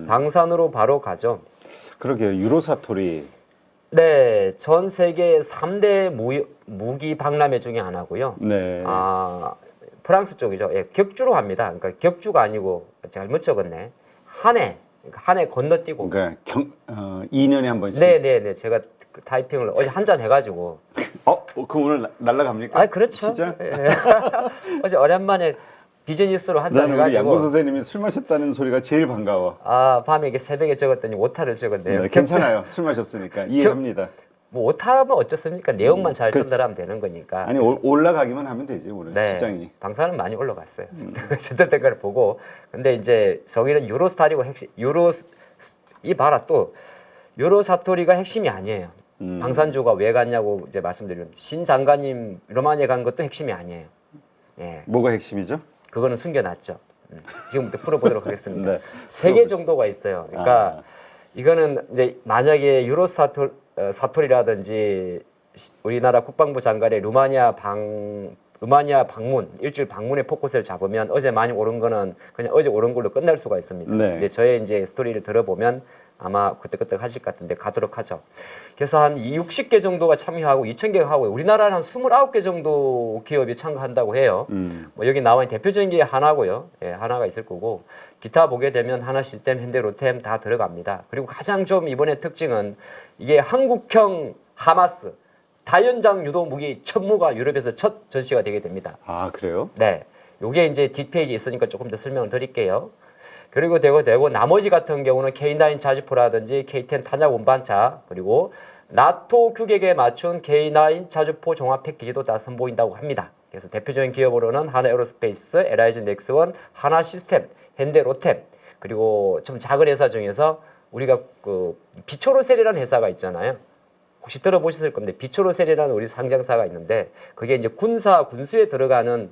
방산으로 바로 가죠. 그러게요. 유로사토리. 네, 전 세계 3대 무기 박람회 중에 하나고요. 네. 프랑스 쪽이죠. 예, 격주로 합니다. 그러니까 격주가 아니고 잘못 적었네. 한 해 건너뛰고. 그러니까 2년에 한 번씩. 네. 제가 그 타이핑을 어제 한 잔 해가지고. 그럼 오늘 날라갑니까? 그렇죠. 시장? 예. 어제 오랜만에 비즈니스로 한 잔 나는 우리 해가지고. 양고 선생님이 술 마셨다는 소리가 제일 반가워. 밤에 이게 새벽에 적었더니 오타를 적었네요. 네, 괜찮아요. 술 마셨으니까 이해합니다. 뭐 오타라면 어쩌습니까? 내용만 잘 그렇지. 전달하면 되는 거니까. 아니 올라가기만 하면 되지 오늘 네, 시장이. 방사는 많이 올라갔어요. 어쨌든 걸 보고. 근데 이제 저기는 유로스타리고 이 봐라 또 유로사토리가 핵심이 아니에요. 방산주가 왜 갔냐고 이제 말씀드리면 신 장관님 로마니아 간 것도 핵심이 아니에요. 예, 뭐가 핵심이죠? 그거는 숨겨놨죠. 지금부터 풀어보도록 하겠습니다. 네, 세 개 정도가 있어요. 그러니까 이거는 이제 만약에 사토리라든지 우리나라 국방부 장관의 루마니아 방문 일주일 방문의 포커스를 잡으면 어제 많이 오른 거는 그냥 어제 오른 걸로 끝날 수가 있습니다. 네. 근데 저의 이제 스토리를 들어보면 아마 그때그때 하실 것 같은데 가도록 하죠. 그래서 한 60개 정도가 참여하고 2,000개가 하고 우리나라는 한 29개 정도 기업이 참가한다고 해요. 뭐 여기 나와 있는 대표적인 게 하나고요. 예, 하나가 있을 거고 기타 보게 되면 하나 시스템, 현대 로템 다 들어갑니다. 그리고 가장 좀 이번에 특징은 이게 한국형 하마스 다연장 유도 무기 천무가 유럽에서 첫 전시가 되게 됩니다. 그래요? 네, 요게 이제 뒷페이지에 있으니까 조금 더 설명을 드릴게요. 그리고 되고 나머지 같은 경우는 K9 자주포라든지 K10 탄약 운반차 그리고 나토 규격에 맞춘 K9 자주포 종합 패키지도 다 선보인다고 합니다. 그래서 대표적인 기업으로는 하나에어로스페이스, LIG 넥스원, 하나시스템, 현대로템 그리고 좀 작은 회사 중에서 우리가 그 비초로셀이라는 회사가 있잖아요. 혹시 들어보셨을 건데 비초로셀이라는 우리 상장사가 있는데 그게 이제 군수에 들어가는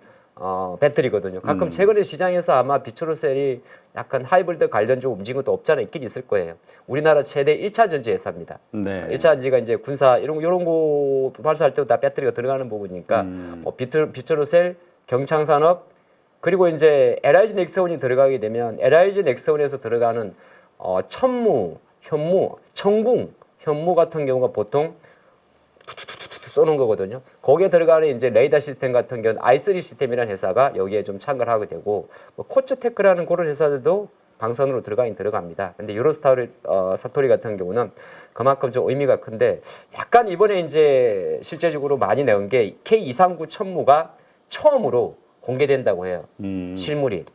배터리거든요. 가끔 최근에 시장에서 아마 비초로셀이 약간 하이브리드 관련주 움직인 것도 없잖아 있긴 있을 거예요. 우리나라 최대 1차 전지 회사입니다. 네. 1차 전지가 이제 군사 이런 거 발사할 때도 다 배터리가 들어가는 부분이니까 비초로셀, 경창산업 그리고 이제 LIG 넥스원이 들어가게 되면 LIG 넥스원에서 들어가는 천무, 현무, 청궁, 현무 같은 경우가 보통 쏘는 거거든요. 거기에 들어가는 이제 레이더 시스템 같은 경우는 i3 시스템이라는 회사가 여기에 좀 참가를 하게 되고 뭐 코츠테크라는 그런 회사들도 방산으로 들어갑니다. 근데 사토리 같은 경우는 그만큼 좀 의미가 큰데 약간 이번에 이제 실제적으로 많이 나온 게 K239 천무가 처음으로 공개된다고 해요. 실물이.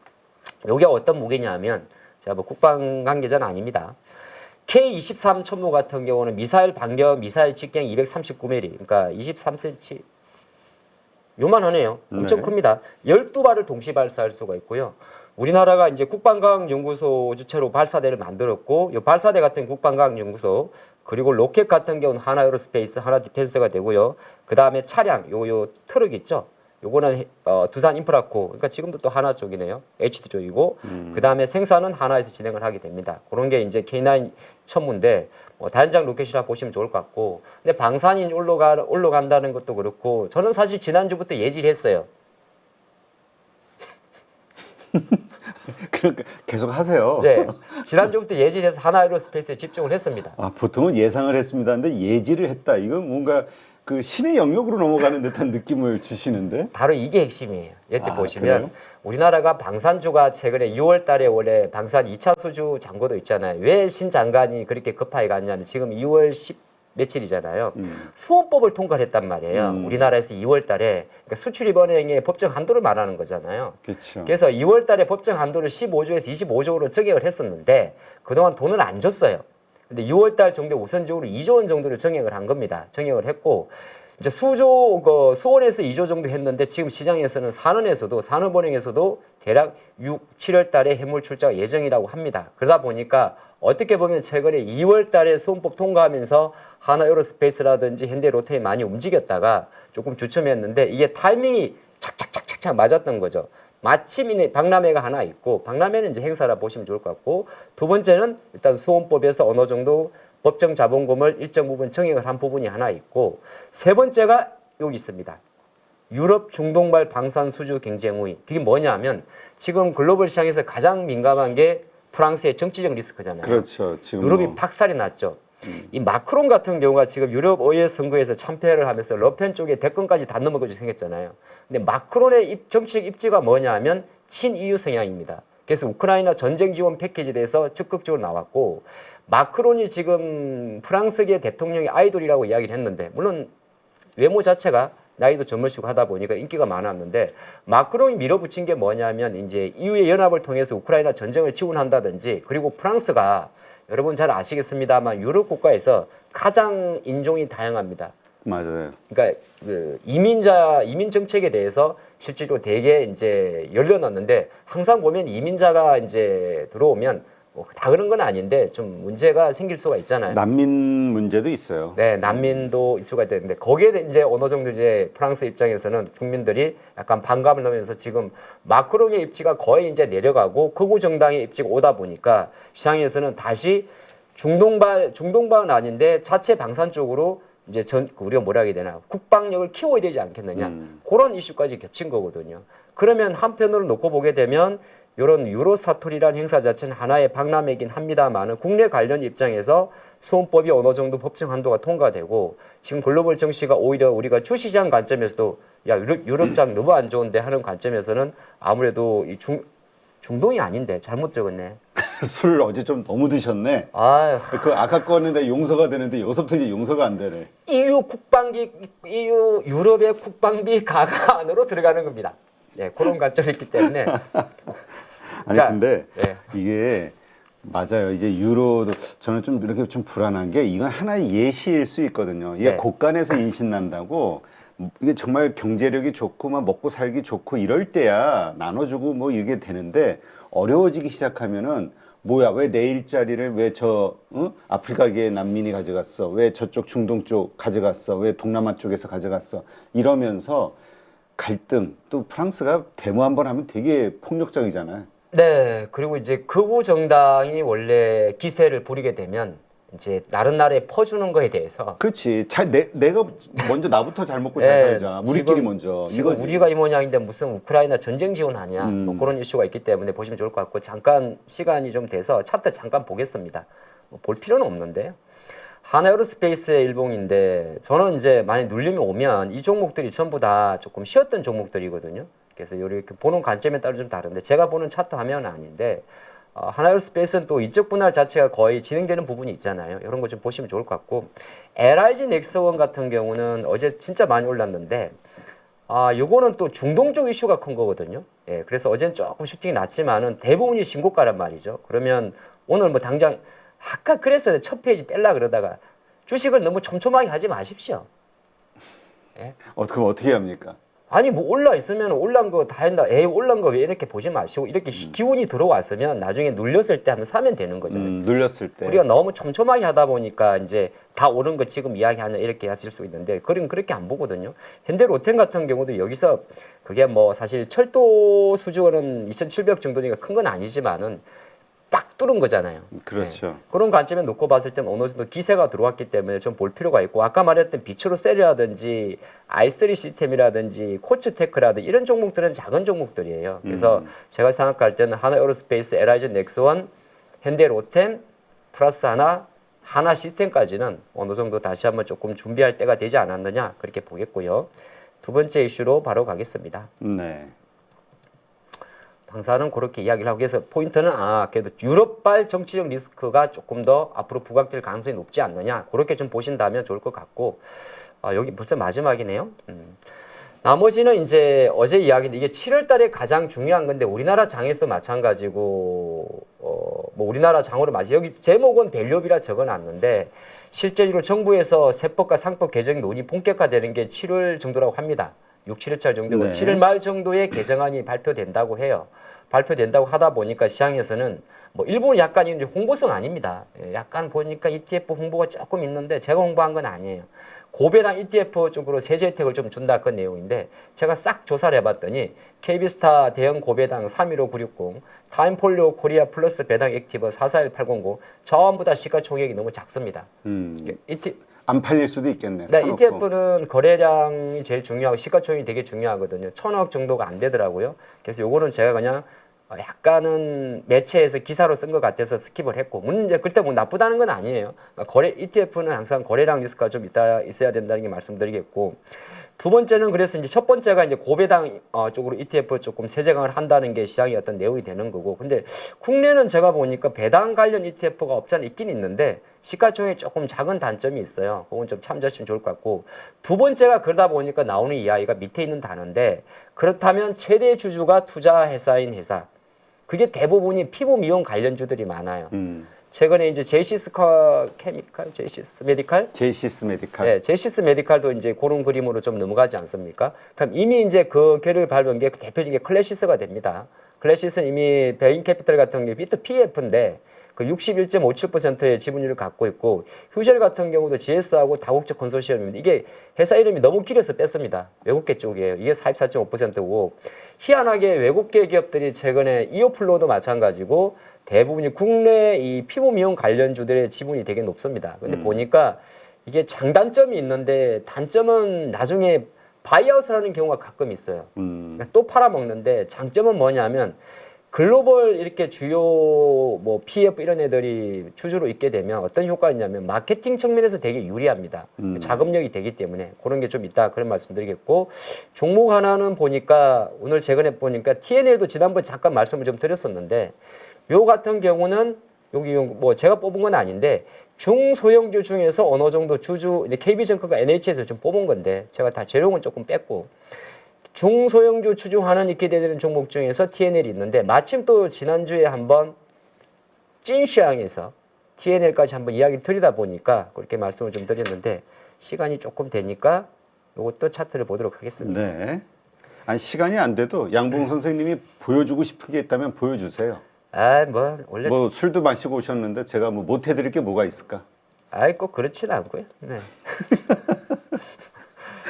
요게 어떤 무기냐면 제가 뭐 국방 관계자는 아닙니다. K23 천무 같은 경우는 미사일 반경, 미사일 직경 239mm, 그러니까 23cm. 요만하네요. 엄청 네. 큽니다. 12발을 동시 발사할 수가 있고요. 우리나라가 이제 국방과학연구소 주체로 발사대를 만들었고, 이 발사대 같은 국방과학연구소, 그리고 로켓 같은 경우는 하나에어로스페이스, 하나디펜스가 되고요. 그 다음에 차량, 요 트럭 있죠? 요거는 두산 인프라코, 그러니까 지금도 또 하나 쪽이네요. HD 쪽이고, 그 다음에 생산은 하나에서 진행을 하게 됩니다. 그런 게 이제 K9 천무인데, 다연장 로켓이라 보시면 좋을 것 같고, 근데 방산이 올라간다는 것도 그렇고, 저는 사실 지난주부터 예지를 했어요. 그러니까 계속 하세요. 네, 지난주부터 예지를 해서 하나에어로스페이스에 집중을 했습니다. 보통은 예상을 했습니다. 근데 예지를 했다. 이건 뭔가 그 신의 영역으로 넘어가는 듯한 느낌을 주시는데 바로 이게 핵심이에요. 여기 보시면 그래요? 우리나라가 방산주가 최근에 6월 달에 원래 방산 2차 수주 잔고도 있잖아요. 왜 신 장관이 그렇게 급하게 갔냐면 지금 2월 10 며칠이잖아요. 수원법을 통과를 했단 말이에요. 우리나라에서 2월 달에 그러니까 수출입은행의 법정 한도를 말하는 거잖아요. 그렇죠. 그래서 2월 달에 법정 한도를 15조에서 25조로 정액을 했었는데 그동안 돈을 안 줬어요. 근데 6월 달 정도 우선적으로 2조 원 정도를 정액을 한 겁니다. 정액을 했고 이제 수원에서 2조 정도 했는데 지금 시장에서는 산업은행에서도 대략 7월 달에 해물 출자가 예정이라고 합니다. 그러다 보니까 어떻게 보면 최근에 2월 달에 수원법 통과하면서 하나에어로스페이스라든지 현대로템이 많이 움직였다가 조금 주춤했는데 이게 타이밍이 착착착착착 맞았던 거죠. 마침 박람회가 하나 있고 박람회는 이제 행사라 보시면 좋을 것 같고 두 번째는 일단 수원법에서 어느 정도 법정 자본금을 일정 부분 정액을 한 부분이 하나 있고 세 번째가 여기 있습니다. 유럽 중동발 방산 수주 경쟁 우위. 그게 뭐냐면 지금 글로벌 시장에서 가장 민감한 게 프랑스의 정치적 리스크잖아요. 그렇죠. 지금 유럽이 뭐. 박살이 났죠. 이 마크롱 같은 경우가 지금 유럽 의회 선거에서 참패를 하면서 러펜 쪽에 대권까지 다 넘어가게 생겼잖아요. 근데 마크롱의 정치적 입지가 뭐냐면 친EU 성향입니다. 그래서 우크라이나 전쟁 지원 패키지에 대해서 적극적으로 나왔고, 마크론이 지금 프랑스계 대통령의 아이돌이라고 이야기를 했는데, 물론 외모 자체가 나이도 젊으시고 하다 보니까 인기가 많았는데, 마크롱이 밀어붙인 게 뭐냐면 이제 EU의 연합을 통해서 우크라이나 전쟁을 지원한다든지, 그리고 프랑스가 여러분 잘 아시겠습니다만 유럽 국가에서 가장 인종이 다양합니다. 맞아요. 그러니까 그 이민 정책에 대해서 실제로 되게 이제 열려놨는데, 항상 보면 이민자가 이제 들어오면 뭐다 그런 건 아닌데 좀 문제가 생길 수가 있잖아요. 난민 문제도 있어요. 네, 난민도 이슈가 되는데 거기에 이제 어느 정도 이제 프랑스 입장에서는 국민들이 약간 반감을 넣으면서 지금 마크롱의 입지가 거의 이제 내려가고 극우 정당의 입지가 오다 보니까 시장에서는 다시 중동발은 아닌데 자체 방산 쪽으로 이제 우리가 뭐라 해야 되나, 국방력을 키워야 되지 않겠느냐, 그런 이슈까지 겹친 거거든요. 그러면 한편으로 놓고 보게 되면 이런 유로사톨이라는 행사 자체는 하나의 박람회이긴 합니다만은 국내 관련 입장에서 수원법이 어느 정도 법정 한도가 통과되고, 지금 글로벌 정치가 오히려 우리가 주시장 관점에서도 야 유럽장 너무 안 좋은데 하는 관점에서는 아무래도 이 중동이 아닌데 잘못 적었네. 술 어제 좀 너무 드셨네. 아, 그 아까 거는데 용서가 되는데 여기서부터 이제 용서가 안 되네. EU 유럽의 국방비 가가 안으로 들어가는 겁니다. 네, 그런 관점이 있기 때문에. 아니 자, 근데 네. 이게 맞아요. 이제 유로도 저는 좀 이렇게 좀 불안한 게, 이건 하나의 예시일 수 있거든요. 이게 네. 곳간에서 인신난다고 이게 정말 경제력이 좋고 막 먹고 살기 좋고 이럴 때야 나눠주고 뭐 이게 되는데, 어려워지기 시작하면은 뭐야, 왜 내 일자리를 왜 저 아프리카계 난민이 가져갔어, 왜 저쪽 중동 쪽 가져갔어, 왜 동남아 쪽에서 가져갔어, 이러면서 갈등. 또 프랑스가 데모 한번 하면 되게 폭력적이잖아요. 네, 그리고 이제 극우 정당이 원래 기세를 부리게 되면 이제 다른 나라에 퍼주는 거에 대해서, 그렇지. 내가 먼저 나부터 잘 먹고 잘 네, 살자. 우리끼리 지금, 먼저. 지금 이거지. 우리가 이 모양인데 무슨 우크라이나 전쟁 지원하냐, 뭐 그런 이슈가 있기 때문에 보시면 좋을 것 같고, 잠깐 시간이 좀 돼서 차트 잠깐 보겠습니다. 볼 필요는 없는데요. 하나에어로스페이스의 일봉인데, 저는 이제 만약 눌림이 오면 이 종목들이 전부 다 조금 쉬었던 종목들이거든요. 그래서 이렇게 보는 관점에 따라 좀 다른데, 제가 보는 차트 화면은 아닌데, 하나에어로스페이스는 또 인적 분할 자체가 거의 진행되는 부분이 있잖아요. 이런 거 좀 보시면 좋을 것 같고, LIG 넥스원 같은 경우는 어제 진짜 많이 올랐는데, 요거는 또 중동 쪽 이슈가 큰 거거든요. 예, 그래서 어제는 조금 슈팅이 났지만은 대부분이 신고가란 말이죠. 그러면 오늘 뭐 당장 아까 그랬어요. 첫 페이지 뺄라 그러다가 주식을 너무 촘촘하게 하지 마십시오. 예? 그럼 어떻게 합니까? 아니 뭐 올라 있으면 올란 거 다 한다. 에이 올란 거 왜 이렇게 보지 마시고, 이렇게 기운이 들어왔으면 나중에 눌렸을 때 한번 사면 되는 거잖아요. 눌렸을 때. 우리가 너무 촘촘하게 하다 보니까 이제 다 오른 거 지금 이야기하냐 이렇게 하실 수 있는데, 그럼 그렇게 안 보거든요. 현대로템 같은 경우도 여기서 그게 뭐 사실 철도 수주는 2,700 정도니까 큰 건 아니지만은 딱 뚫은 거잖아요. 그렇죠. 네. 그런 관점에 놓고 봤을 때는 어느 정도 기세가 들어왔기 때문에 좀 볼 필요가 있고, 아까 말했던 비추로셀이라든지 i3 시스템이라든지 코츠테크라든지 이런 종목들은 작은 종목들이에요. 그래서 제가 생각할 때는 하나에어로스페이스, LIG 넥스원, 현대로템 플러스 하나 시스템까지는 어느 정도 다시 한번 조금 준비할 때가 되지 않았느냐, 그렇게 보겠고요. 두 번째 이슈로 바로 가겠습니다. 네. 방사는 그렇게 이야기를 하고, 그래서 포인트는 그래도 유럽발 정치적 리스크가 조금 더 앞으로 부각될 가능성이 높지 않느냐, 그렇게 좀 보신다면 좋을 것 같고, 여기 벌써 마지막이네요. 나머지는 이제 어제 이야기인데, 이게 7월 달에 가장 중요한 건데, 우리나라 장에서 마찬가지고, 뭐 우리나라 장으로 여기 제목은 밸류업이라 적어놨는데, 실제로 정부에서 세법과 상법 개정 논의 본격화되는 게 7월 정도라고 합니다. 6, 7월달 정도고, 네. 7월 말 정도에 개정안이 발표된다고 해요. 발표된다고 하다 보니까 시장에서는 뭐 일부는 약간 이제 홍보성 아닙니다. 약간 보니까 ETF 홍보가 조금 있는데 제가 홍보한 건 아니에요. 고배당 ETF 쪽으로 세제 혜택을 좀 준다, 그 내용인데, 제가 싹 조사를 해봤더니 KB스타 대형 고배당 315960, 타임폴리오 코리아 플러스 배당 액티브 441800 전부 다 시가총액이 너무 작습니다. 안 팔릴 수도 있겠네. 네, 사놓고. ETF는 거래량이 제일 중요하고 시가총액이 되게 중요하거든요. 1,000억 정도가 안 되더라고요. 그래서 요거는 제가 그냥 약간은 매체에서 기사로 쓴 것 같아서 스킵을 했고, 물론 이제 그때 뭐 나쁘다는 건 아니에요. 거래 ETF는 항상 거래량 리스크가 좀 있어야 된다는 게 말씀드리겠고, 두 번째는 그래서 이제 첫 번째가 이제 고배당 쪽으로 ETF 조금 세제강을 한다는 게 시장의 어떤 내용이 되는 거고, 근데 국내는 제가 보니까 배당 관련 ETF가 없지 않아 있긴 있는데 시가총액이 조금 작은 단점이 있어요. 그건 좀 참조하시면 좋을 것 같고, 두 번째가 그러다 보니까 나오는 이야기가 밑에 있는 단어인데, 그렇다면 최대 주주가 투자 회사인 회사, 그게 대부분이 피부 미용 관련주들이 많아요. 최근에 이제 제시스 케미칼, 제시스 메디칼, 제시스 메디칼. 네, 제시스 메디칼도 이제 그런 그림으로 좀 넘어가지 않습니까? 그럼 이미 이제 그 결을 밟은 게 대표적인 게 클래시스가 됩니다. 클래시스는 이미 베인 캐피털 같은 게 비트 PF인데 그 61.57%의 지분율을 갖고 있고, 휴젤 같은 경우도 GS하고 다국적 컨소시엄입니다. 이게 회사 이름이 너무 길어서 뺐습니다. 외국계 쪽이에요. 이게 44.5%고, 희한하게 외국계 기업들이 최근에 이오플로도 마찬가지고 대부분이 국내 이 피부 미용 관련주들의 지분이 되게 높습니다. 근데 보니까 이게 장단점이 있는데 단점은 나중에 바이아웃을 하는 경우가 가끔 있어요. 그러니까 또 팔아먹는데, 장점은 뭐냐면 글로벌 이렇게 주요 뭐 PF 이런 애들이 주주로 있게 되면 어떤 효과가 있냐면 마케팅 측면에서 되게 유리합니다. 자금력이 되기 때문에 그런 게 좀 있다, 그런 말씀드리겠고, 종목 하나는 보니까 오늘 최근에 보니까 TNL도 지난번에 잠깐 말씀을 좀 드렸었는데, 요 같은 경우는 여기 뭐 제가 뽑은 건 아닌데 중소형주 중에서 어느 정도 주주, KB증권과 NH에서 좀 뽑은 건데 제가 다 재료는 조금 뺐고, 중소형주 추종하는 있게 되는 종목 중에서 TNL이 있는데, 마침 또 지난주에 한번 찐시황에서 TNL까지 한번 이야기를 드리다 보니까 그렇게 말씀을 좀 드렸는데, 시간이 조금 되니까 이것도 차트를 보도록 하겠습니다. 네. 아니 시간이 안 돼도 양봉 선생님이 보여주고 싶은 게 있다면 보여주세요. 뭐 원래 뭐 술도 마시고 오셨는데 제가 뭐 못 해드릴 게 뭐가 있을까? 꼭 그렇지는 않고요. 네.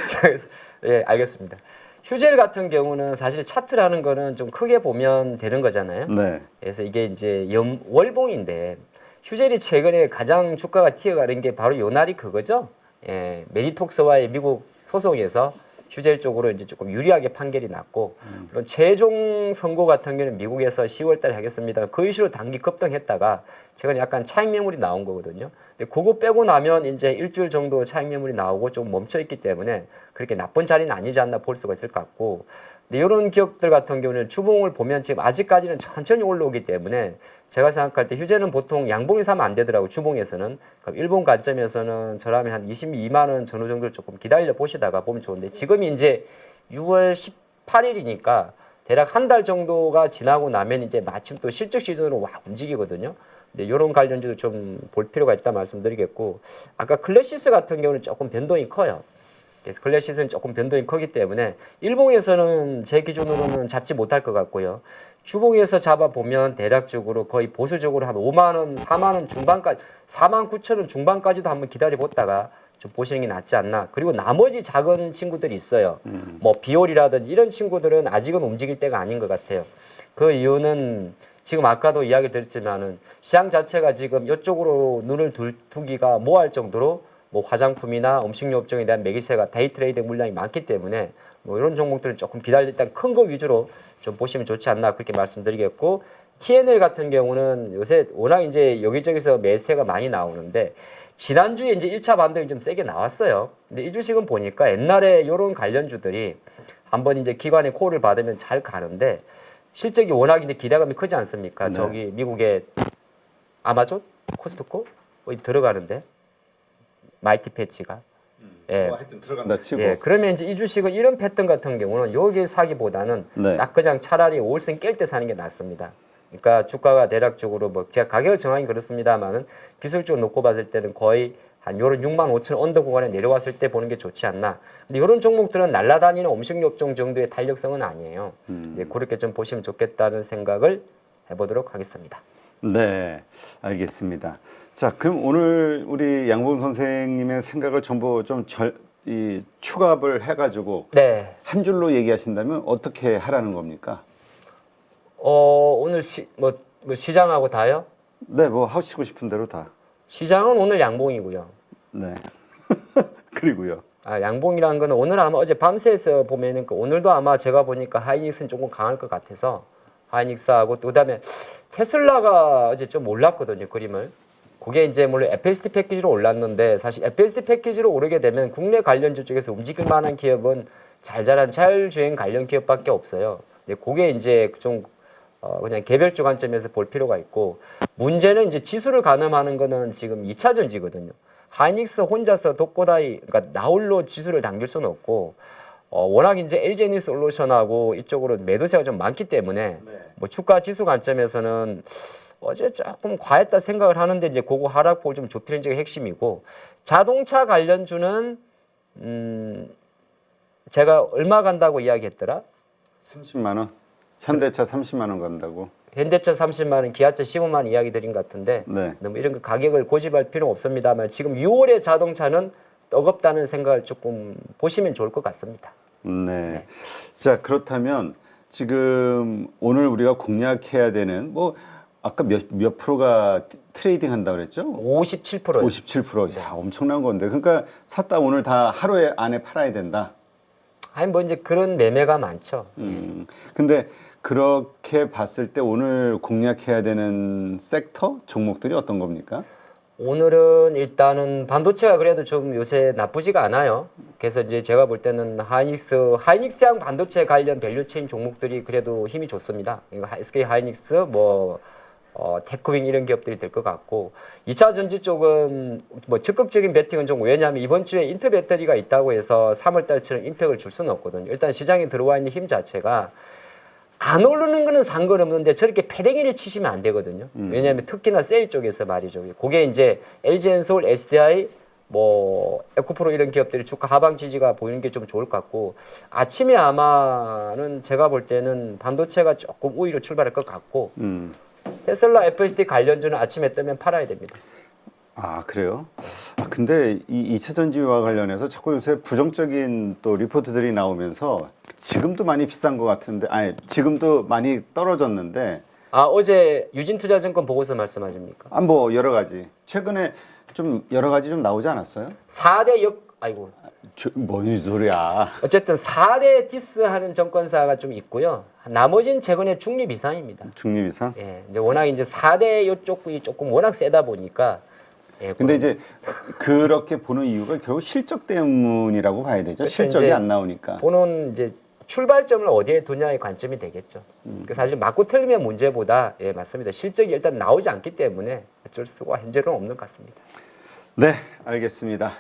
자, 그래서, 예, 알겠습니다. 휴젤 같은 경우는 사실 차트라는 거는 좀 크게 보면 되는 거잖아요. 네. 그래서 이게 이제 월봉인데, 휴젤이 최근에 가장 주가가 튀어가는 게 바로 요 날이 그거죠. 예, 메디톡스와의 미국 소송에서 휴젤 쪽으로 이제 조금 유리하게 판결이 났고, 그런 최종 선고 같은 경우는 미국에서 10월달에 하겠습니다. 그 이슈로 단기 급등했다가 최근에 약간 차익 매물이 나온 거거든요. 근데 그거 빼고 나면 이제 일주일 정도 차익 매물이 나오고 좀 멈춰 있기 때문에 그렇게 나쁜 자리는 아니지 않나 볼 수가 있을 것 같고, 근데 이런 기업들 같은 경우는 주봉을 보면 지금 아직까지는 천천히 올라오기 때문에 제가 생각할 때 휴재는 보통 양봉에서 하면 안 되더라고요. 주봉에서는. 그럼 일본 관점에서는 저라면 한 22만 원 전후 정도를 조금 기다려 보시다가 보면 좋은데, 지금이 이제 6월 18일이니까 대략 한 달 정도가 지나고 나면 이제 마침 또 실적 시즌으로 확 움직이거든요. 근데 이런 관련주도 좀 볼 필요가 있다 말씀드리겠고, 아까 클래시스 같은 경우는 조금 변동이 커요. 그래서 클래시스는 조금 변동이 크기 때문에 일봉에서는 제 기준으로는 잡지 못할 것 같고요. 주봉에서 잡아보면 대략적으로 거의 보수적으로 한 5만 원, 4만 원 중반까지, 4만 9천 원 중반까지도 한번 기다려보다가 좀 보시는 게 낫지 않나. 그리고 나머지 작은 친구들이 있어요. 뭐 비올이라든지 이런 친구들은 아직은 움직일 때가 아닌 것 같아요. 그 이유는 지금 아까도 이야기 드렸지만은 시장 자체가 지금 이쪽으로 눈을 두기가 뭐할 정도로 뭐 화장품이나 음식료 업종에 대한 매기세가 데이트레이드 물량이 많기 때문에 뭐 이런 종목들은 조금 기다릴 일단 큰 거 위주로 좀 보시면 좋지 않나 그렇게 말씀드리겠고, TNL 같은 경우는 요새 워낙 이제 여기저기서 매수세가 많이 나오는데 지난주에 이제 1차 반등이 좀 세게 나왔어요. 근데 이 주식은 보니까 옛날에 이런 관련주들이 한번 이제 기관의 콜을 받으면 잘 가는데 실적이 워낙 이제 기대감이 크지 않습니까? 네. 저기 미국의 아마존, 코스트코 들어가는데 마이티 패치가. 예. 뭐 하여튼 들어간다 치고. 예, 그러면 이제 이 주식은 이런 패턴 같은 경우는 여기 사기보다는 네. 딱 그냥 차라리 5월선 깰 때 사는 게 낫습니다. 그러니까 주가가 대략적으로 뭐 제가 가격을 정하긴 그렇습니다만은 기술적으로 놓고 봤을 때는 거의 한 요런 6만 5천 언더 구간에 내려왔을 때 보는 게 좋지 않나. 근데 이런 종목들은 날라다니는 음식료 업종 정도의 탄력성은 아니에요. 이제 그렇게 좀 보시면 좋겠다는 생각을 해보도록 하겠습니다. 네, 알겠습니다. 자, 그럼 오늘 우리 양봉 선생님의 생각을 전부 좀 축압을 해가지고 네. 한 줄로 얘기하신다면 어떻게 하라는 겁니까? 오늘 뭐 시장하고 다요? 네, 뭐 하시고 싶은 대로 다. 시장은 오늘 양봉이고요. 네. 그리고요. 양봉이라는 거는 오늘 아마 어제 밤새서 보면은 오늘도 아마 제가 보니까 하이닉스는 조금 강할 것 같아서 하이닉스하고 또 그다음에 테슬라가 어제 좀 올랐거든요, 그림을. 그게 이제 물론 FSD 패키지로 올랐는데 사실 FSD 패키지로 오르게 되면 국내 관련주 쪽에서 움직일 만한 기업은 잘 자란 자율주행 관련 기업밖에 없어요. 근데 그게 이제 좀 그냥 개별주 관점에서 볼 필요가 있고 문제는 이제 지수를 가늠하는 거는 지금 2차 전지거든요. 하이닉스 혼자서 독고다이 그러니까 나홀로 지수를 당길 수는 없고 워낙 이제 LG에너지솔루션하고 이쪽으로 매도세가 좀 많기 때문에 뭐 주가 지수 관점에서는 어제 조금 과했다 생각을 하는데 이제 그거 하락폭을 좀 좁히는 게 핵심이고 자동차 관련주는 제가 얼마 간다고 이야기했더라? 30만 원. 현대차 30만 원 간다고. 현대차 30만 원, 기아차 15만 원 이야기 드린 것 같은데 네. 너무 이런 거 가격을 고집할 필요는 없습니다만 지금 6월의 자동차는 뜨겁다는 생각을 조금 보시면 좋을 것 같습니다. 네. 자, 그렇다면 지금 오늘 우리가 공략해야 되는 뭐 아까 몇 프로가 트레이딩 한다고 그랬죠? 57%요. 57%. 야, 엄청난 건데. 그러니까 샀다 오늘 다 하루에 안에 팔아야 된다. 아니 뭐 이제 그런 매매가 많죠. 근데 그렇게 봤을 때 오늘 공략해야 되는 섹터 종목들이 어떤 겁니까? 오늘은 일단은 반도체가 그래도 좀 요새 나쁘지가 않아요. 그래서 이제 제가 볼 때는 하이닉스랑 반도체 관련 밸류체인 종목들이 그래도 힘이 좋습니다. 이거 SK 하이닉스, 뭐 테크윙 이런 기업들이 될 것 같고 2차 전지 쪽은 뭐 적극적인 베팅은 좀 왜냐하면 이번 주에 인터 배터리가 있다고 해서 3월 달처럼 임팩을 줄 수는 없거든요. 일단 시장에 들어와 있는 힘 자체가 안 오르는 거는 상관없는데 저렇게 패댕이를 치시면 안 되거든요. 왜냐하면 특히나 셀 쪽에서 말이죠. 그게 이제 LG엔솔, SDI, 뭐 에코프로 이런 기업들이 주가 하방 지지가 보이는 게 좀 좋을 것 같고 아침에 아마는 제가 볼 때는 반도체가 조금 우위로 출발할 것 같고 테슬라 FSD 관련주는 아침에 뜨면 팔아야 됩니다. 아, 그래요? 아, 근데 이 2차 전지와 관련해서 자꾸 요새 부정적인 또 리포트들이 나오면서 지금도 많이 비싼 것 같은데, 아니, 지금도 많이 떨어졌는데. 아, 어제 유진투자증권 보고서 말씀하십니까? 아, 뭐 여러 가지. 최근에 좀 여러 가지 좀 나오지 않았어요? 4대 아이고. 뭔 소리야. 어쨌든 4대 디스하는 정권사가 좀 있고요. 나머지는 최근에 중립 이상입니다. 중립 이상? 예, 이제 워낙 이제 4대 요쪽이 조금 워낙 세다 보니까. 예, 근데 이제 그렇게 보는 이유가 결국 실적 때문이라고 봐야 되죠. 그렇죠. 실적이 이제 안 나오니까. 보는 이제 출발점을 어디에 두냐의 관점이 되겠죠. 사실 맞고 틀리면 문제보다 예, 맞습니다. 실적이 일단 나오지 않기 때문에 어쩔 수가 현재로는 없는 것 같습니다. 네, 알겠습니다.